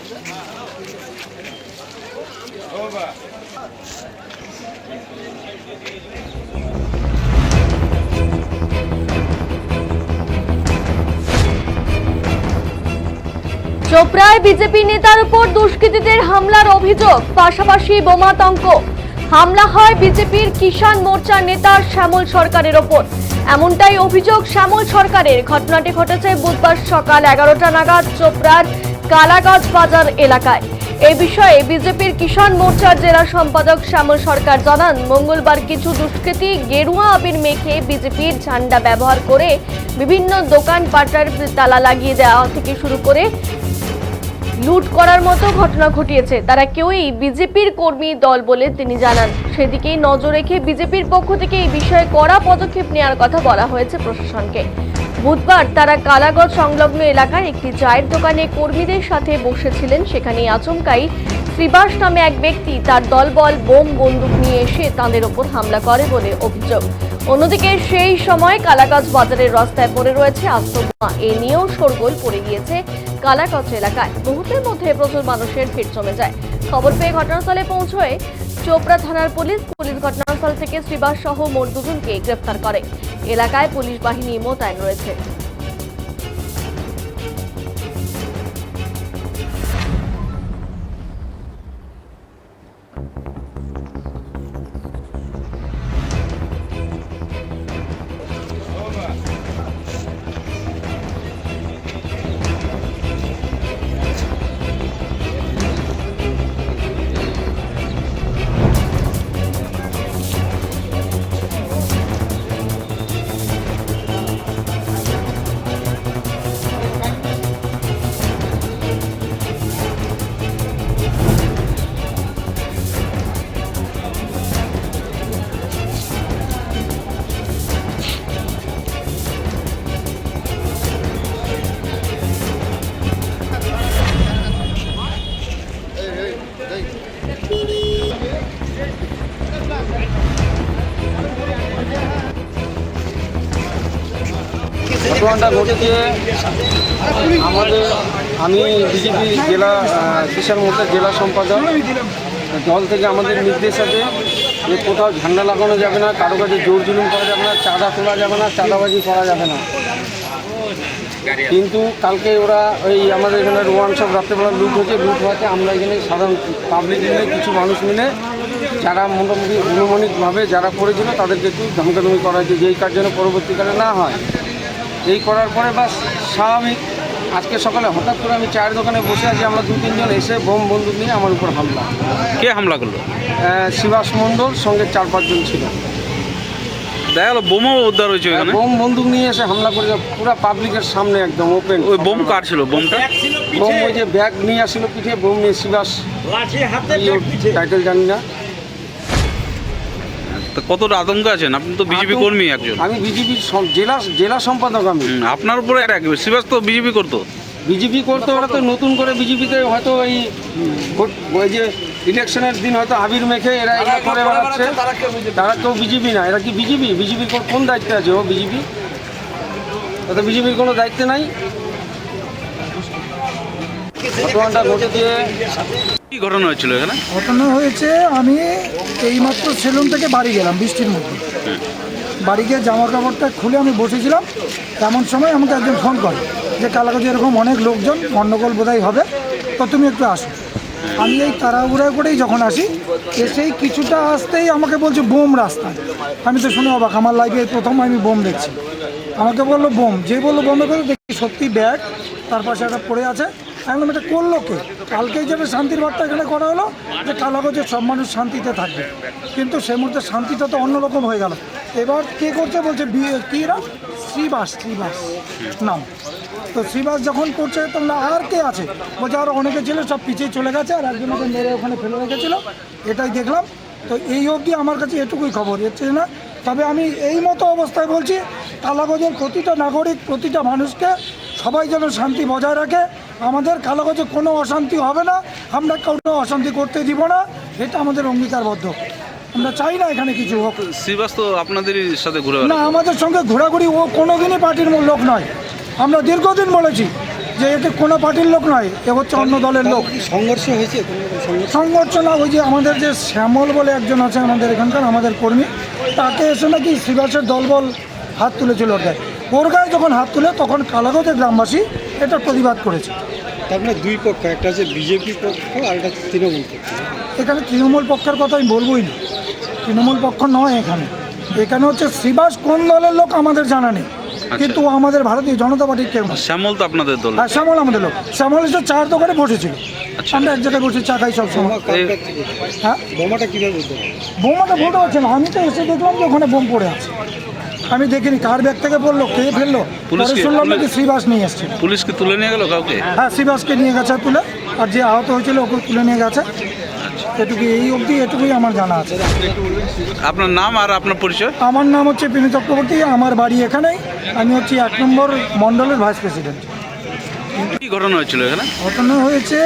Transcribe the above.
চোপড়ায় BJP নেতার উপর দুষ্কৃতীদের হামলার অভিযোগ, পাশাপাশি বোমাতঙ্ক। হামলা হয় বিজেপির কিষাণ মোর্চার নেতা শ্যামল সরকারের ওপর, এমনটাই অভিযোগ শ্যামল সরকারের। ঘটনাটি ঘটেছে বুধবার সকাল 11টা নাগাদ চোপড়ার কালাগাছ বাজার এলাকায়। এই বিষয়ে বিজেপির কিষাণ মোর্চার জেলা সম্পাদক শ্যামল সরকার জানান, মঙ্গলবার কিছু দুষ্কৃতী গেরুয়া আবির মেখে বিজেপির ঝান্ডা ব্যবহার করে বিভিন্ন দোকান পাটার তালা লাগিয়ে দেওয়া থেকে শুরু করে লুট করার মতো ঘটনা ঘটিয়েছে। তারা কেউই বিজেপির কর্মী দল বলে তিনি জানান। সেদিকেই নজর রেখে বিজেপির পক্ষ থেকে এই বিষয়ে কড়া পদক্ষেপ নেওয়ার কথা বলা হয়েছে প্রশাসনকে। বুধবার তারা কালাগঞ্জ সংলগ্ন এলাকার একটি চায়ের দোকানে কর্মীদের সাথে বসেছিলেন। সেখানে আচমকাই শ্রীবাস নামে এক ব্যক্তি তার দলবল বোম বন্দুক নিয়ে এসে তাদের ওপর হামলা করে বলে অভিযোগ। অন্যদিকে সেই সময় কালাগঞ্জ বাজারের রাস্তায় পড়ে রয়েছে আস্ত বোমা। এ নিয়েও শোরগোল পড়ে গিয়েছে কালাগঞ্জ এলাকায়। মুহূর্তের মধ্যে প্রচুর মানুষের ভিড় জমে যায়। খবর পেয়ে ঘটনাস্থলে পৌঁছয় চোপড়া থানার পুলিশ ঘটনাস্থল থেকে শ্রীবাস সহ মোট দুজনকে গ্রেফতার করে। এলাকায় পুলিশ বাহিনী মোতায়েন রয়েছে। ঘটনাটা ঘটেছে আমি বিজেপি জেলা কিষাণ মোর্চার জেলা সম্পাদক দল থেকে আমাদের নির্দেশ আছে যে কোথাও ঝান্ডা লাগানো যাবে না, কারো কাছে জোর জুলুম করা যাবে না, চাঁদা তোলা যাবে না, চাঁদাবাজি করা যাবে না। কিন্তু কালকে ওরা ওই আমাদের এখানে রোয়ান সব রাত্রেবেলা লুট হয়েছে। আমরা এখানে সাধারণ পাবলিক মিলে কিছু মানুষ মিলে যারা মোটামুটি অনুমানিকভাবে যারা করেছিল তাদেরকে একটু ধমকাধমকি করা হয়েছে, যেই কার জন্য পরবর্তীকালে না হয়। এই করার পরে বাস স্বাভাবিক আজকে সকালে হঠাৎ করে আমি চায়ের দোকানে বসে আছি, আমরা 2-3 জন এসে বোম বন্দুক নিয়ে আমার উপর হামলা। কে হামলা করলো? শ্রীবাস মণ্ডল সঙ্গে 4-5 জন ছিল। দেখা গেল বোমও উদ্ধার হয়েছে ওখানে। বোম বন্দুক নিয়ে এসে হামলা করে পুরো পাবলিকের সামনে একদম ওপেন। ওই বোম কার ছিল? বোমটা বোম ওই যে ব্যাগ নিয়ে আসছিল পিঠে, বোম নিয়ে শ্রীবাস টাইটেল জানি না। কতটা আতঙ্ক আছেন? আপনি তো বিজেপি কর্মী একজন। আমি বিজেপির জেলা সম্পাদক। আমি আপনার উপরে শ্রীবাস তো বিজেপি করতো। ওরা তো নতুন করে বিজেপিতে হয়তো ওই যে ইলেকশনের দিন হয়তো আবির মেখে এরা করে বেড়াচ্ছে। তারা কেউ বিজেপি না। এরা কি বিজেপির কোন দায়িত্বে আছে? ও বিজেপি তো বিজেপির কোনো দায়িত্ব নাই। ঘটনাটা ঘটেছে। কি ঘটনা হয়েছিল এখানে? ঘটনা হয়েছে, আমি এইমাত্র সেলুন থেকে বাড়ি গেলাম বৃষ্টির মধ্যে। বাড়ি গিয়ে জামা কাপড়টা খুলে আমি বসেছিলাম, এমন সময় আমাকে একজন ফোন করে যে কালাগঞ্জে এরকম অনেক লোকজন, গণ্ডগোল বোধহয় হবে, তো তুমি একটু আসো। আমি এই তাড়াহুড়া করেই যখন আসি, এসেই কিছুটা আসতেই আমাকে বলছে বোম রাস্তায়। আমি তো শুনে অবাক, আমার লাইফে প্রথম আমি বোম দেখছি। আমাকে বললো বোম, যে বললো বোমের কথা দেখি সত্যি ব্যাগ তার পাশে একটা পড়ে আছে। একদম এটা করলো কে? কালকেই যাবে শান্তির বার্তা এখানে করা হলো যে কালাগঞ্জে সব মানুষ শান্তিতে থাকবে, কিন্তু সে মুহূর্তে শান্তিটা তো অন্যরকম হয়ে গেল। এবার কে করছে বলছে কী না শ্রীবাস নাম। তো শ্রীবাস যখন করছে তখন আর কে আছে বলছে আরও অনেকে ছিল, সব পিছিয়ে চলে গেছে, আর একজনকে মেরে ওখানে ফেলে রেখেছিল। এটাই দেখলাম। তো এই অবধি আমার কাছে এটুকুই খবর, এর চেয়ে না। তবে আমি এই মতো অবস্থায় বলছি, কালাগঞ্জের প্রতিটা নাগরিক, প্রতিটা মানুষকে সবাই যেন শান্তি বজায় রাখে। আমাদের কালাগঞ্জে কোনো অশান্তি হবে না, আমরা কোনো অশান্তি করতে দিব না, এটা আমাদের অঙ্গীকারবদ্ধ। আমরা চাই না এখানে কিছু হোক। শ্রীবাস তো আপনাদের সাথে ঘুরে না, আমাদের সঙ্গে ঘোরাঘুরি ও কোনোদিনই পার্টির লোক নয়। আমরা দীর্ঘদিন বলেছি যে একে কোনো পার্টির লোক নয়, এ হচ্ছে অন্য দলের লোক। সংঘর্ষ হয়েছে সংঘর্ষ না, ওই যে আমাদের যে শ্যামল বলে একজন আছে আমাদের এখানকার আমাদের কর্মী, তাকে এসে নাকি শিবাসের দলবল হাত তুলেছিল ওর গায়ে। ওর গায়ে যখন হাত তুলে তখন কালাগতের গ্রামবাসী এটা প্রতিবাদ করেছে। তার মানে দুই পক্ষ, একটা হচ্ছে বিজেপি পক্ষ আর একটা তৃণমূল পক্ষ। এখানে তৃণমূল পক্ষের কথা আমি বলবোই না, তৃণমূল পক্ষ নয় এখানে। এখানে হচ্ছে শিবাস কোন দলের লোক আমাদের জানা নেই, কিন্তু ও আমাদের ভারতীয় জনতা পার্টির কেউ না। শ্যামল তো আপনাদের দল। আর শ্যামল আমাদের লোক। শ্যামল এসে চার দোকানে বসেছিল, আমরা এক জায়গায় বসে চা খাই সব সময়। বোমা কার কাছ থেকে? হ্যাঁ, বোমাটা কিভাবে উদ্ধার? বোমাটা বলতে পারছি না, আমি তো এসে দেখলাম যে ওখানে বোম পড়ে আছে। আমি দেখিনি কার ব্যাগ থেকে পড়লো, কে ফেললো। পরে শুনলাম নাকি শ্রীবাস নিয়ে এসছে। পুলিশকে তুলে নিয়ে গেল কাউকে? হ্যাঁ, শ্রীবাসকে নিয়ে গেছে তুলে, আর যে আহত হয়েছিল ওকে তুলে নিয়ে গেছে। এটুকুই, এই অবধি এটুকুই আমার জানা আছে। আপনার নাম আর আপনার পরিচয়? আমার নাম হচ্ছে পিনু চক্রবর্তী, আমার বাড়ি এখানেই। আমি হচ্ছি 1 নম্বর মণ্ডলের ভাইস প্রেসিডেন্ট। কি ঘটনা হয়েছিল এখানে? ঘটনা হয়েছে